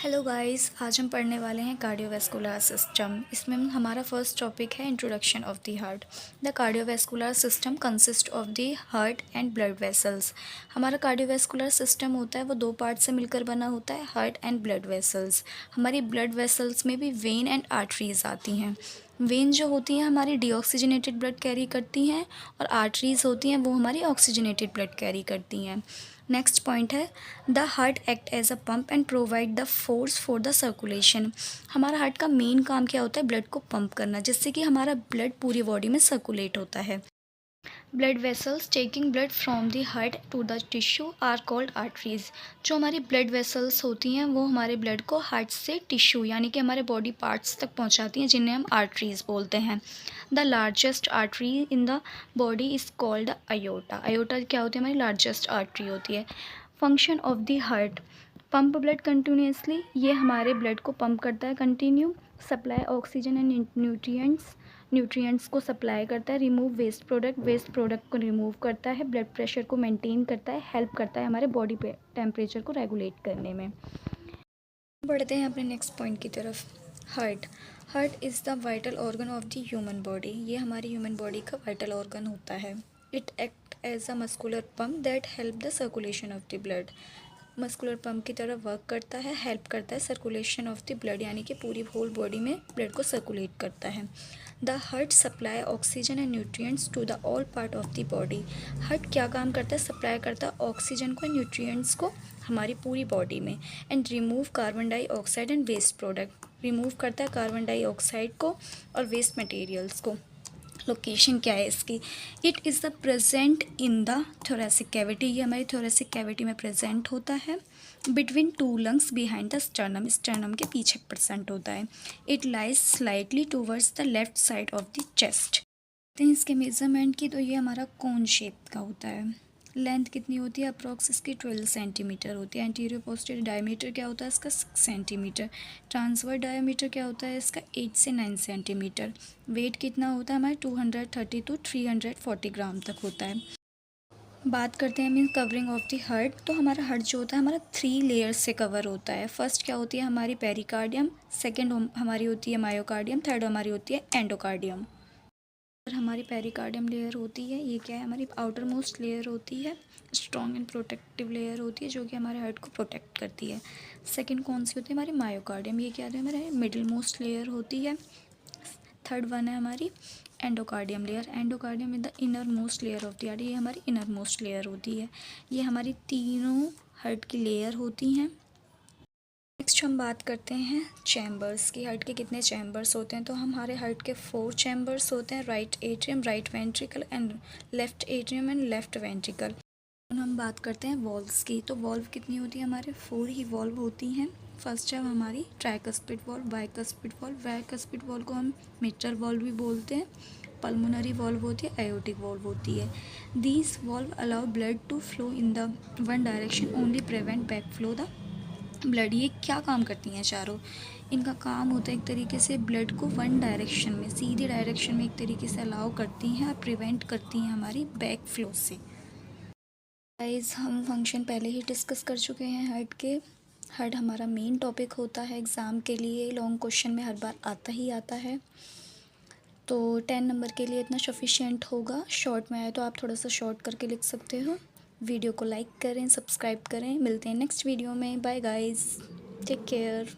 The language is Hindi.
हेलो गाइस, आज हम पढ़ने वाले हैं कार्डियोवैस्कुलर सिस्टम। इसमें हमारा फर्स्ट टॉपिक है introduction of the heart. The cardiovascular system consist of the heart and blood vessels. हमारा कार्डियोवैस्कुलर सिस्टम होता है वो दो पार्ट से मिलकर बना होता है, हार्ट एंड ब्लड वेसल्स। हमारी ब्लड वेसल्स में भी वेन एंड आर्टरीज आती हैं। वेन जो होती हैं हमारी डीऑक्सीजनेटेड ब्लड कैरी करती हैं और आर्टरीज होती हैं वो हमारी ऑक्सीजनेटेड ब्लड कैरी करती हैं। नेक्स्ट पॉइंट है the heart act as a pump and provide the force for the circulation. हमारा हार्ट का मेन काम क्या होता है? ब्लड को पंप करना, जिससे कि हमारा ब्लड पूरी बॉडी में सर्कुलेट होता है। Blood vessels taking blood from the heart to the tissue are called arteries. जो हमारी ब्लड वेसल्स होती हैं वो हमारे ब्लड को हार्ट से टिश्यू यानी कि हमारे बॉडी पार्ट्स तक पहुंचाती हैं, जिन्हें हम आर्टरीज बोलते हैं। The largest artery in the body is called aorta. Aorta क्या होती है? हमारी लार्जेस्ट आर्टरी होती है। Function of the heart pump blood continuously. ये हमारे ब्लड को पंप करता है continue. Supply oxygen and nutrients को सप्लाई करता है। रिमूव वेस्ट प्रोडक्ट को रिमूव करता है। ब्लड प्रेशर को मेंटेन करता है। हेल्प करता है हमारे बॉडी पे टेम्परेचर को रेगुलेट करने में। बढ़ते हैं अपने नेक्स्ट पॉइंट की तरफ। Heart is the vital organ of the human body. ये हमारी ह्यूमन बॉडी का वाइटल ऑर्गन होता है। It act as a muscular pump that help the circulation of the blood. Muscular pump की तरह वर्क करता है, हेल्प करता है सर्कुलेशन ऑफ द ब्लड, यानी कि पूरी होल बॉडी में ब्लड को सर्कुलेट करता है। The heart supply oxygen and nutrients to the all part of the body. Heart क्या काम करता है? सप्लाई करता है ऑक्सीजन को, न्यूट्रिएंट्स को हमारी पूरी बॉडी में। And remove carbon dioxide and waste product. Remove करता है कार्बन डाइऑक्साइड को और वेस्ट मटेरियल्स को। लोकेशन क्या है इसकी? It is the present in the thoracic cavity. ये हमारी थोरेसिक कैविटी में प्रेजेंट होता है। Between two lungs behind the sternum. Sternum के पीछे प्रेजेंट होता है। It lies slightly towards the left side of the chest. इसके मेजरमेंट की तो ये हमारा कोन शेप का होता है। लेंथ कितनी होती है? अप्रॉक्स इसकी 12 सेंटीमीटर होती है। एंटीरियर पोस्टीरियर डायमीटर क्या होता है इसका? 6 सेंटीमीटर। ट्रांसवर्स डायमीटर क्या होता है इसका? 8 से 9 सेंटीमीटर। वेट कितना होता है हमारे? 230 टू 340 ग्राम तक होता है। बात करते हैं mean covering of the heart. तो हमारा हार्ट जो होता है हमारा 3 लेयर्स से कवर होता है। फर्स्ट क्या होती है हमारी पेरिकार्डियम, सेकेंड हमारी होती है मायोकार्डियम, थर्ड हमारी होती है एंडोकार्डियम। हमारी पेरिकार्डियम लेयर होती है, ये क्या है? हमारी आउटर मोस्ट लेयर होती है, स्ट्रॉन्ग एंड प्रोटेक्टिव लेयर होती है जो कि हमारे हार्ट को प्रोटेक्ट करती है। सेकंड कौन सी होती है? हमारी मायोकार्डियम, ये क्या है? हमारे मिडिल मोस्ट लेयर होती है। थर्ड वन है हमारी endocardium layer. Endocardium is the inner most layer of the heart. ये हमारी इनर मोस्ट लेयर होती है। ये हमारी तीनों हार्ट की लेयर होती हैं। नेक्स्ट हम बात करते हैं चैम्बर्स की। हार्ट के कितने चैम्बर्स होते हैं? तो हमारे हार्ट के 4 चैम्बर्स होते हैं। Right atrium, right ventricle and left atrium and left ventricle. हम बात करते हैं वॉल्व्स की। तो वॉल्व कितनी होती है? हमारे 4 ही वॉल्व होती हैं। फर्स्ट है हमारी tricuspid valve, bicuspid valve. Bicuspid valve को हम मिट्रल वॉल्व भी बोलते हैं। पल्मोनरी वॉल्व होती है, एओर्टिक वॉल्व होती है। These valve allow blood to flow in the one direction only, prevent back flow the blood. ये क्या काम करती हैं चारों? इनका काम होता है एक तरीके से ब्लड को वन डायरेक्शन में, सीधी डायरेक्शन में एक तरीके से अलाउ करती हैं और प्रिवेंट करती हैं हमारी बैक फ्लो से। गाइस, हम फंक्शन पहले ही डिस्कस कर चुके हैं हार्ट के। हार्ट हमारा मेन टॉपिक होता है एग्ज़ाम के लिए। लॉन्ग क्वेश्चन में हर बार आता ही आता है, तो 10 नंबर के लिए इतना सफिशिएंट होगा। शॉर्ट में आए तो आप थोड़ा सा शॉर्ट करके लिख सकते हो। वीडियो को लाइक करें, सब्सक्राइब करें। मिलते हैं नेक्स्ट वीडियो में। Bye guys, take care.